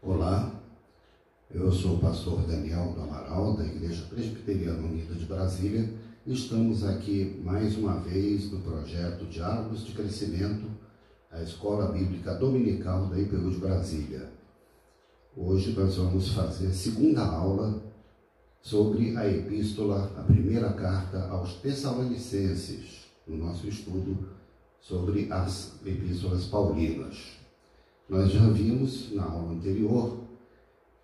Olá, eu sou o pastor Daniel do Amaral, da Igreja Presbiteriana Unida de Brasília. Estamos aqui mais uma vez no projeto Diálogos de Crescimento, a Escola Bíblica Dominical da IPU de Brasília. Hoje nós vamos fazer a segunda aula sobre a epístola, a primeira carta aos Tessalonicenses, no nosso estudo sobre as epístolas paulinas. Nós já vimos na aula anterior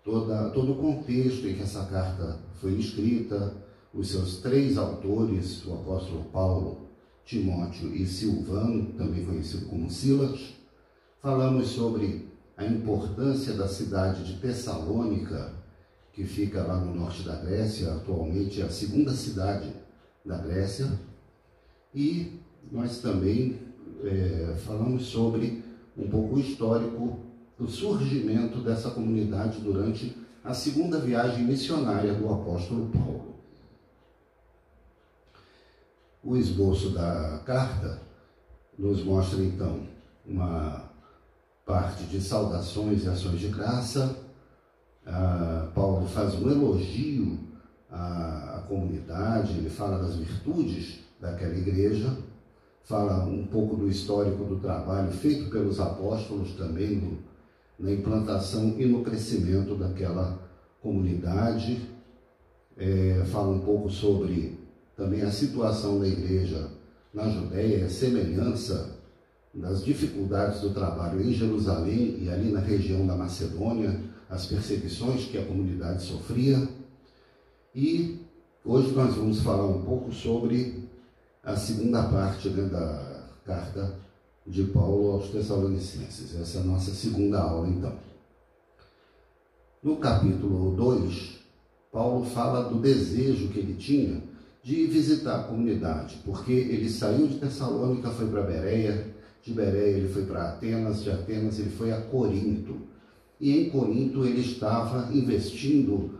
todo o contexto em que essa carta foi escrita, os seus três autores, o apóstolo Paulo, Timóteo e Silvano, também conhecido como Silas. Falamos sobre a importância da cidade de Tessalônica, que fica lá no norte da Grécia, atualmente é a segunda cidade da Grécia. E nós também falamos sobre um pouco o histórico do surgimento dessa comunidade durante a segunda viagem missionária do apóstolo Paulo. O esboço da carta nos mostra, então, uma parte de saudações e ações de graça. Paulo faz um elogio à comunidade, ele fala das virtudes daquela igreja, fala um pouco do histórico do trabalho feito pelos apóstolos também na implantação e no crescimento daquela comunidade, fala um pouco sobre também a situação da igreja na Judéia, a semelhança das dificuldades do trabalho em Jerusalém e ali na região da Macedônia, as perseguições que a comunidade sofria. E hoje nós vamos falar um pouco sobre a segunda parte da carta de Paulo aos Tessalonicenses. Essa é a nossa segunda aula, então. No capítulo 2, Paulo fala do desejo que ele tinha de visitar a comunidade, porque ele saiu de Tessalônica, foi para Bereia, de Bereia ele foi para Atenas, de Atenas ele foi a Corinto. E em Corinto ele estava investindo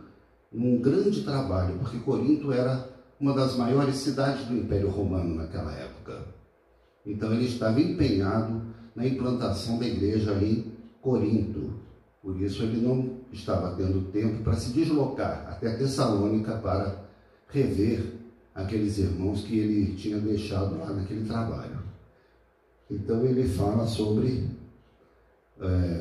num grande trabalho, porque Corinto era uma das maiores cidades do Império Romano naquela época. Então ele estava empenhado na implantação da igreja em Corinto. Por isso ele não estava tendo tempo para se deslocar até Tessalônica para rever aqueles irmãos que ele tinha deixado lá naquele trabalho. Então ele fala sobre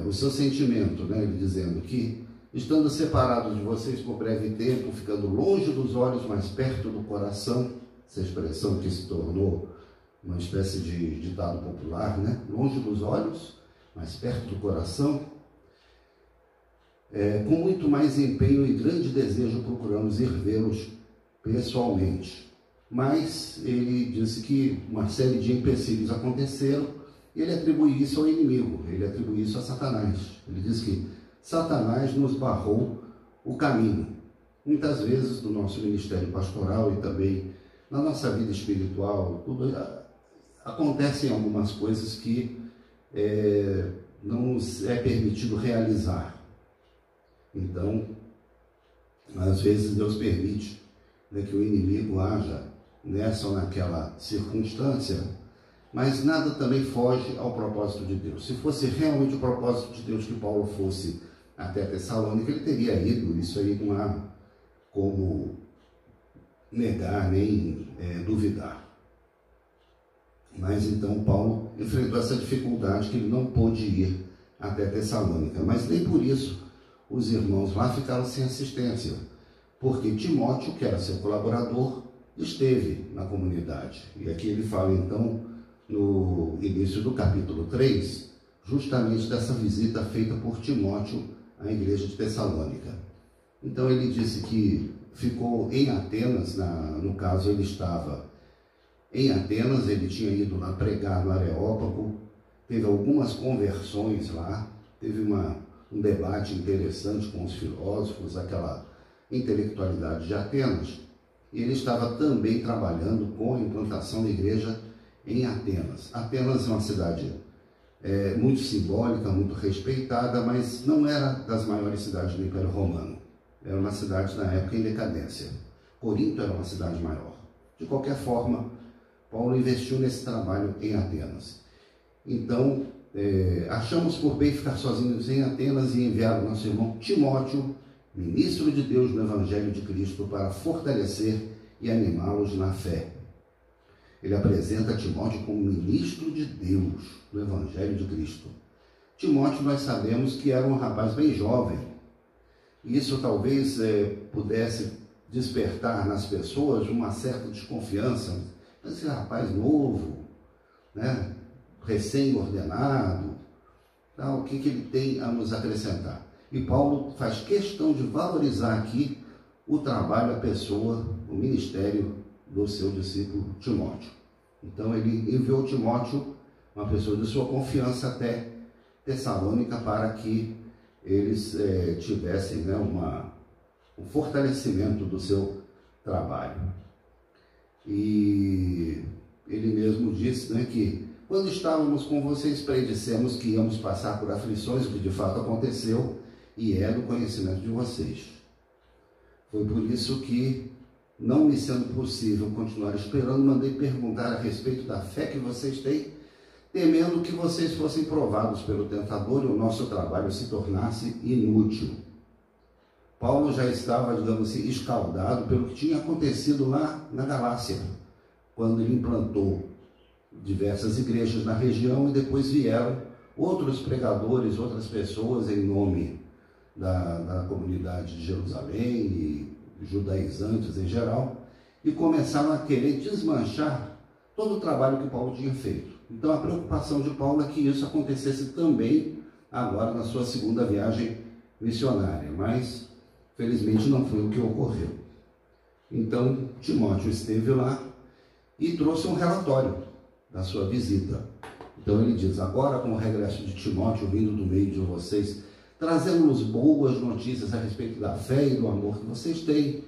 o seu sentimento, ele dizendo que, estando separado de vocês por breve tempo, ficando longe dos olhos, mas perto do coração, essa expressão que se tornou uma espécie de ditado popular, longe dos olhos, mas perto do coração, com muito mais empenho e grande desejo procuramos ir vê-los pessoalmente. Mas ele disse que uma série de empecilhos aconteceram e ele atribui isso ao inimigo, ele atribui isso a Satanás. Ele diz que Satanás nos barrou o caminho. Muitas vezes no nosso ministério pastoral e também na nossa vida espiritual, acontecem algumas coisas que não nos é permitido realizar. Então, às vezes Deus permite que o inimigo haja nessa ou naquela circunstância, mas nada também foge ao propósito de Deus. Se fosse realmente o propósito de Deus que Paulo fosse até Tessalônica, ele teria ido. Isso aí não há como negar nem duvidar. Mas então Paulo enfrentou essa dificuldade que ele não pôde ir até Tessalônica. Mas nem por isso os irmãos lá ficaram sem assistência, porque Timóteo, que era seu colaborador, esteve na comunidade. E aqui ele fala então, no início do capítulo 3, justamente dessa visita feita por Timóteo à igreja de Tessalônica. Então ele disse que ficou em Atenas, no caso ele estava em Atenas, ele tinha ido lá pregar no Areópago, teve algumas conversões lá, teve um debate interessante com os filósofos, aquela intelectualidade de Atenas, e ele estava também trabalhando com a implantação da igreja em Atenas. Atenas é uma cidade muito simbólica, muito respeitada, mas não era das maiores cidades do Império Romano. Era uma cidade, na época, em decadência. Corinto era uma cidade maior. De qualquer forma, Paulo investiu nesse trabalho em Atenas. Então, achamos por bem ficar sozinhos em Atenas e enviar o nosso irmão Timóteo, ministro de Deus no Evangelho de Cristo, para fortalecer e animá-los na fé. Ele apresenta Timóteo como ministro de Deus no Evangelho de Cristo. Timóteo, nós sabemos que era um rapaz bem jovem. Isso talvez pudesse despertar nas pessoas uma certa desconfiança. Esse rapaz novo, né, recém-ordenado, o que ele tem a nos acrescentar? E Paulo faz questão de valorizar aqui o trabalho, a pessoa, o ministério do seu discípulo Timóteo. Então ele enviou Timóteo, uma pessoa de sua confiança, até Tessalônica, para que eles tivessem, né, um fortalecimento do seu trabalho. E ele mesmo disse, né, que quando estávamos com vocês, predissemos que íamos passar por aflições, o que de fato aconteceu e é do conhecimento de vocês. Foi por isso que, não me sendo possível continuar esperando, mandei perguntar a respeito da fé que vocês têm, temendo que vocês fossem provados pelo tentador e o nosso trabalho se tornasse inútil. Paulo já estava, digamos assim, escaldado pelo que tinha acontecido lá na Galácia, quando ele implantou diversas igrejas na região e depois vieram outros pregadores, outras pessoas em nome da comunidade de Jerusalém e judaizantes em geral, e começaram a querer desmanchar todo o trabalho que Paulo tinha feito. Então a preocupação de Paulo é que isso acontecesse também agora na sua segunda viagem missionária, mas felizmente não foi o que ocorreu. Então Timóteo esteve lá e trouxe um relatório da sua visita. Então ele diz: agora, com o regresso de Timóteo vindo do meio de vocês, trazemos boas notícias a respeito da fé e do amor que vocês têm,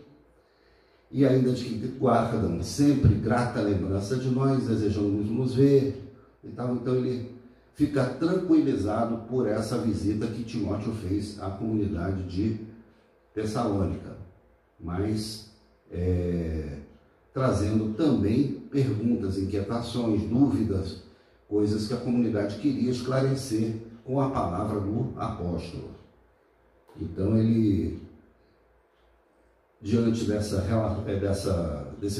e ainda de que guardam sempre grata lembrança de nós, desejando nos ver e tal. Então ele fica tranquilizado por essa visita que Timóteo fez à comunidade de Tessalônica, mas trazendo também perguntas, inquietações, dúvidas, coisas que a comunidade queria esclarecer com a palavra do apóstolo. Então ele, diante desse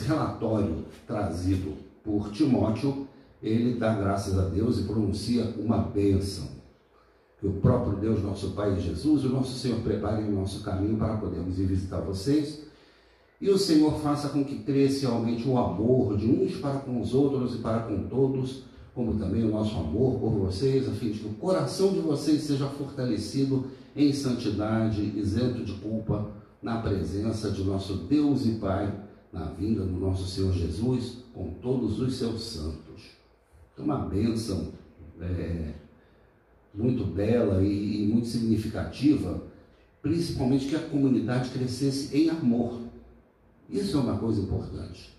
relatório trazido por Timóteo, ele dá graças a Deus e pronuncia uma bênção. Que o próprio Deus, nosso Pai e Jesus, o nosso Senhor, preparem o nosso caminho para podermos ir visitar vocês, e o Senhor faça com que cresça e aumente o amor de uns para com os outros e para com todos, como também o nosso amor por vocês, a fim de que o coração de vocês seja fortalecido em santidade, isento de culpa, na presença de nosso Deus e Pai, na vinda do nosso Senhor Jesus, com todos os seus santos. Então, uma bênção muito bela e muito significativa, principalmente que a comunidade crescesse em amor. Isso é uma coisa importante.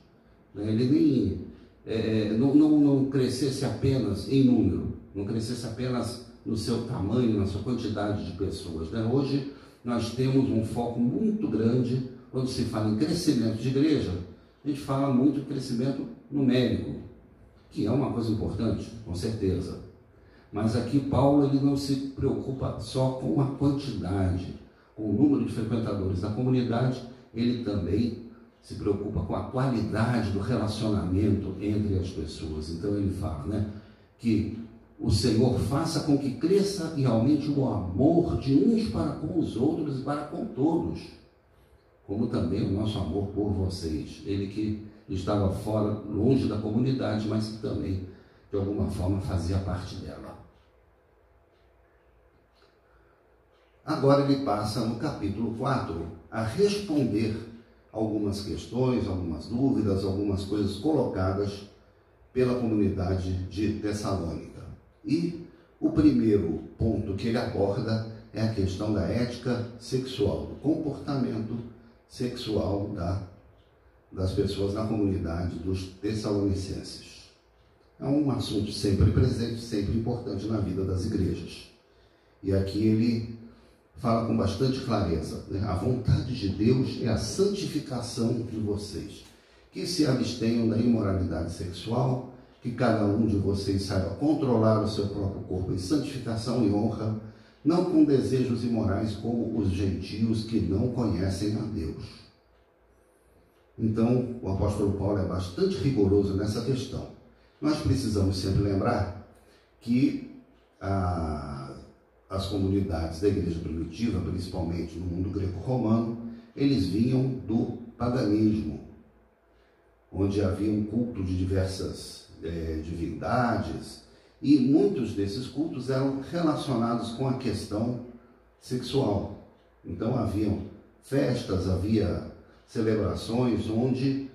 Ele nem não crescesse apenas em número, não crescesse apenas no seu tamanho, na sua quantidade de pessoas. Hoje nós temos um foco muito grande, quando se fala em crescimento de igreja, a gente fala muito de crescimento numérico, que é uma coisa importante, com certeza. Mas aqui Paulo ele não se preocupa só com a quantidade, com o número de frequentadores da comunidade, ele também se preocupa com a qualidade do relacionamento entre as pessoas. Então ele fala, que o Senhor faça com que cresça e aumente o amor de uns para com os outros e para com todos, como também o nosso amor por vocês. Ele que estava fora, longe da comunidade, mas que também, de alguma forma, fazia parte dela. Agora ele passa no capítulo 4 a responder algumas questões, algumas dúvidas, algumas coisas colocadas pela comunidade de Tessalônica. E o primeiro ponto que ele aborda é a questão da ética sexual, do comportamento sexual das pessoas na comunidade dos tessalonicenses. É um assunto sempre presente, sempre importante na vida das igrejas. E aqui ele fala com bastante clareza, a vontade de Deus é a santificação de vocês, que se abstenham da imoralidade sexual, que cada um de vocês saiba controlar o seu próprio corpo em santificação e honra, não com desejos imorais como os gentios que não conhecem a Deus. Então, o apóstolo Paulo é bastante rigoroso nessa questão. Nós precisamos sempre lembrar que as comunidades da igreja primitiva, principalmente no mundo greco-romano, eles vinham do paganismo, onde havia um culto de diversas divindades, e muitos desses cultos eram relacionados com a questão sexual. Então haviam festas, havia celebrações onde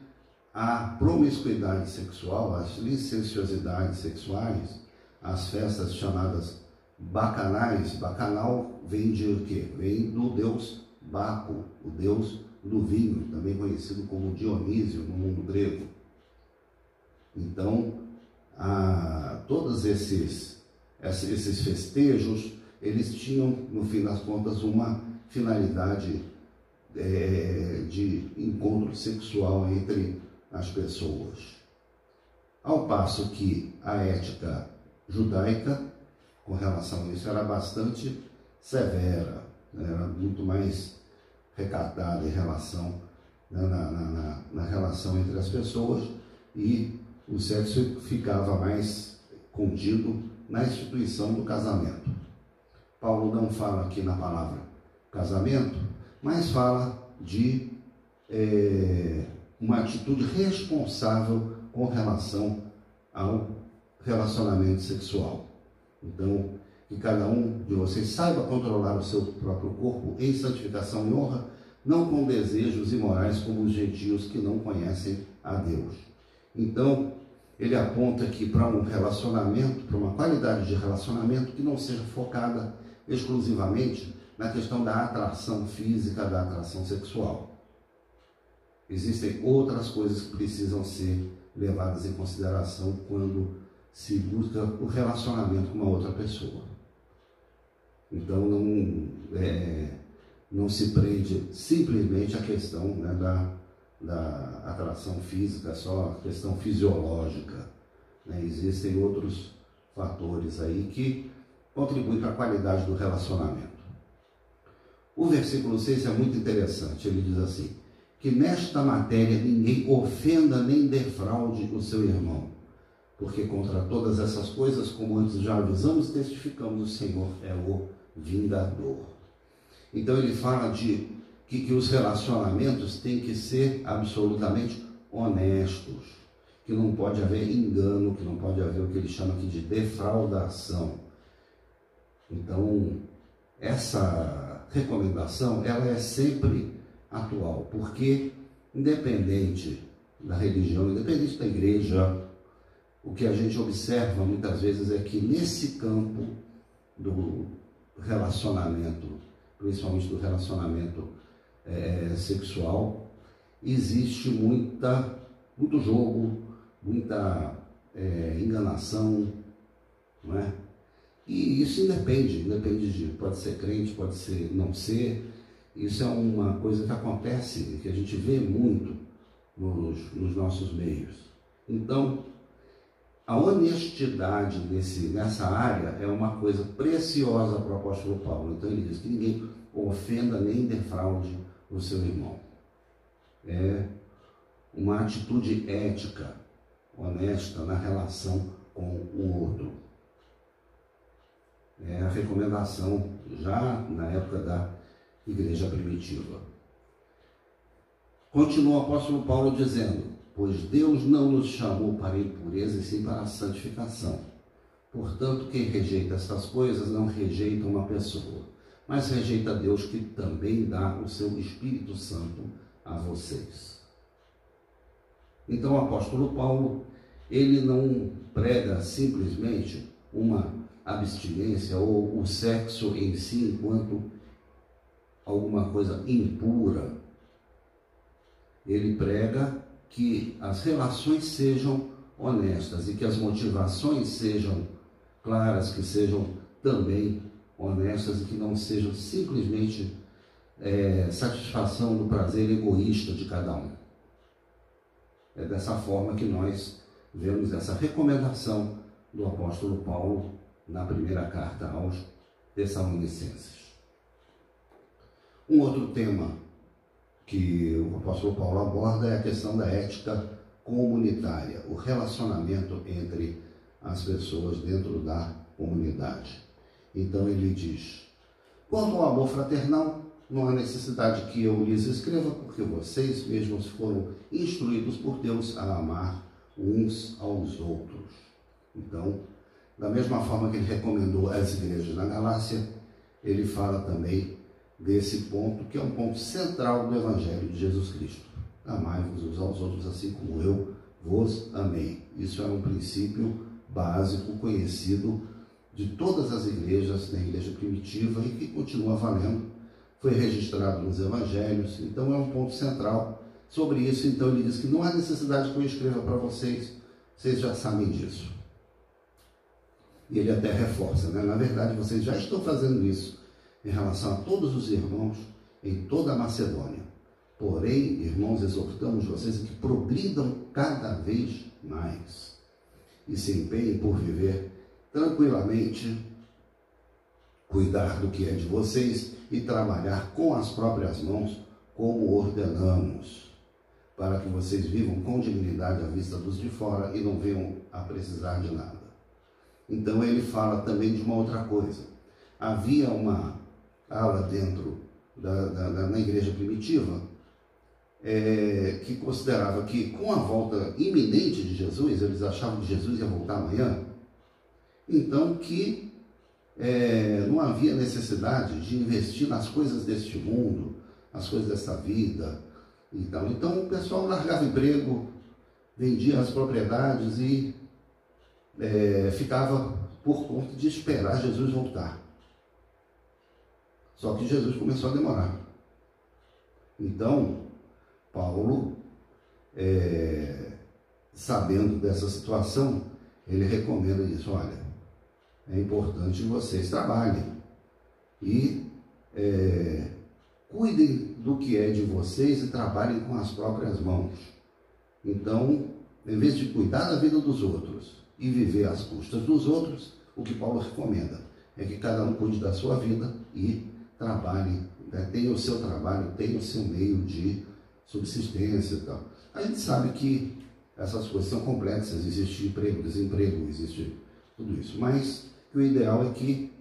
a promiscuidade sexual, as licenciosidades sexuais, as festas chamadas bacanais. Bacanal vem de quê? Vem do deus Baco, o deus do vinho, também conhecido como Dionísio no mundo grego. Então, todos esses festejos, eles tinham, no fim das contas, uma finalidade de encontro sexual entre as pessoas. Ao passo que a ética judaica, com relação a isso, era bastante severa, né? Era muito mais recatada em relação, né, na relação entre as pessoas, e o sexo ficava mais contido na instituição do casamento. Paulo não fala aqui na palavra casamento, mas fala de uma atitude responsável com relação ao relacionamento sexual. Então, que cada um de vocês saiba controlar o seu próprio corpo em santificação e honra, não com desejos imorais como os gentios que não conhecem a Deus. Então, ele aponta aqui para um relacionamento, para uma qualidade de relacionamento que não seja focada exclusivamente na questão da atração física, da atração sexual. Existem outras coisas que precisam ser levadas em consideração quando se busca o relacionamento com uma outra pessoa. Então, não se prende simplesmente à questão, né, da atração física, só a questão fisiológica, né? Existem outros fatores aí que contribuem para a qualidade do relacionamento. O versículo 6 é muito interessante. Ele diz assim: que nesta matéria ninguém ofenda nem defraude o seu irmão, porque contra todas essas coisas, como antes já avisamos, testificamos, o Senhor é o vingador. Então ele fala de que os relacionamentos têm que ser absolutamente honestos, que não pode haver engano, que não pode haver o que ele chama aqui de defraudação. Então, essa recomendação, ela é sempre atual, porque independente da religião, independente da igreja, o que a gente observa muitas vezes é que nesse campo do relacionamento, principalmente do relacionamento sexual, existe muito jogo, muita enganação, não é? E isso independe de, pode ser crente, pode ser não ser. Isso é uma coisa que acontece, que a gente vê muito nos nossos meios. Então, a honestidade nessa área é uma coisa preciosa para o apóstolo Paulo. Então ele diz que ninguém ofenda nem defraude o seu irmão. É uma atitude ética, honesta na relação com o outro. É a recomendação já na época da igreja primitiva. Continua o apóstolo Paulo dizendo: pois Deus não nos chamou para a impureza, e sim para a santificação. Portanto, quem rejeita estas coisas não rejeita uma pessoa, mas rejeita Deus, que também dá o seu Espírito Santo a vocês. Então o apóstolo Paulo, ele não prega simplesmente uma abstinência ou o sexo em si enquanto alguma coisa impura. Ele prega que as relações sejam honestas e que as motivações sejam claras, que sejam também honestas e que não sejam simplesmente satisfação do prazer egoísta de cada um. É dessa forma que nós vemos essa recomendação do apóstolo Paulo na primeira carta aos Tessalonicenses. Um outro tema que o apóstolo Paulo aborda é a questão da ética comunitária, o relacionamento entre as pessoas dentro da comunidade. Então ele diz: quanto ao amor fraternal, não há necessidade que eu lhes escreva, porque vocês mesmos foram instruídos por Deus a amar uns aos outros. Então, da mesma forma que ele recomendou às igrejas na Galácia, ele fala também desse ponto, que é um ponto central do Evangelho de Jesus Cristo. Amai-vos uns aos outros assim como eu vos amei. Isso é um princípio básico, conhecido de todas as igrejas, da igreja primitiva, e que continua valendo. Foi registrado nos Evangelhos, então é um ponto central. Sobre isso, então, ele diz que não há necessidade que eu escreva para vocês, vocês já sabem disso. E ele até reforça, né? Na verdade, vocês já estão fazendo isso em relação a todos os irmãos em toda a Macedônia. Porém, irmãos, exortamos vocês a que progridam cada vez mais e se empenhem por viver tranquilamente, cuidar do que é de vocês e trabalhar com as próprias mãos, como ordenamos, para que vocês vivam com dignidade à vista dos de fora e não venham a precisar de nada. Então ele fala também de uma outra coisa. Havia uma ala dentro na igreja primitiva que considerava que com a volta iminente de Jesus, eles achavam que Jesus ia voltar amanhã, então que não havia necessidade de investir nas coisas deste mundo, nas coisas desta vida e tal. Então o pessoal largava emprego, vendia as propriedades e ficava por conta de esperar Jesus voltar. Só que Jesus começou a demorar. Então, Paulo, sabendo dessa situação, ele recomenda isso: olha, é importante que vocês trabalhem e cuidem do que é de vocês e trabalhem com as próprias mãos. Então, em vez de cuidar da vida dos outros e viver às custas dos outros, o que Paulo recomenda é que cada um cuide da sua vida e trabalhe, tenha o seu trabalho, tenha o seu meio de subsistência e tal. A gente sabe que essas coisas são complexas, existe emprego, desemprego, existe tudo isso, mas o ideal é que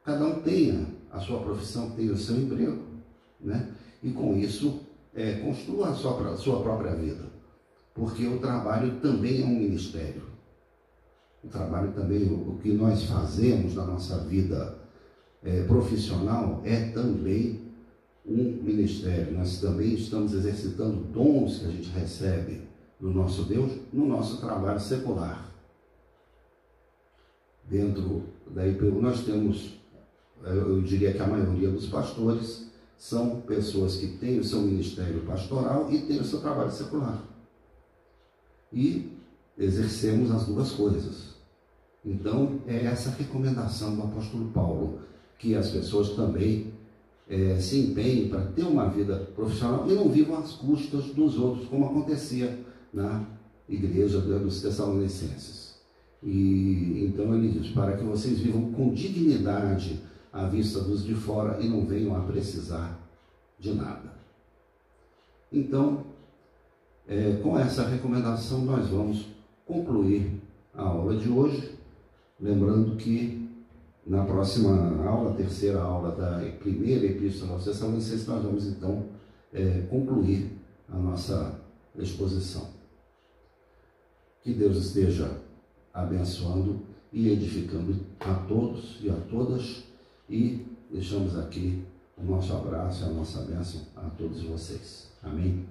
cada um tenha a sua profissão, tenha o seu emprego, né? E com isso construa a sua própria vida, porque o trabalho também é um ministério. O trabalho também, o que nós fazemos na nossa vida profissional é também um ministério. Nós também estamos exercitando dons que a gente recebe do nosso Deus no nosso trabalho secular. Dentro da IPU nós temos, eu diria que a maioria dos pastores são pessoas que têm o seu ministério pastoral e têm o seu trabalho secular. E exercemos as duas coisas. Então, é essa recomendação do apóstolo Paulo, que as pessoas também se empenhem para ter uma vida profissional e não vivam às custas dos outros, como acontecia na igreja dos Tessalonicenses. E então ele diz: para que vocês vivam com dignidade à vista dos de fora e não venham a precisar de nada. Então, com essa recomendação, nós vamos concluir a aula de hoje, lembrando que na próxima aula, a terceira aula da primeira epístola aos Tessalonicenses, nós vamos então concluir a nossa exposição. Que Deus esteja abençoando e edificando a todos e a todas, e deixamos aqui o nosso abraço e a nossa bênção a todos vocês. Amém?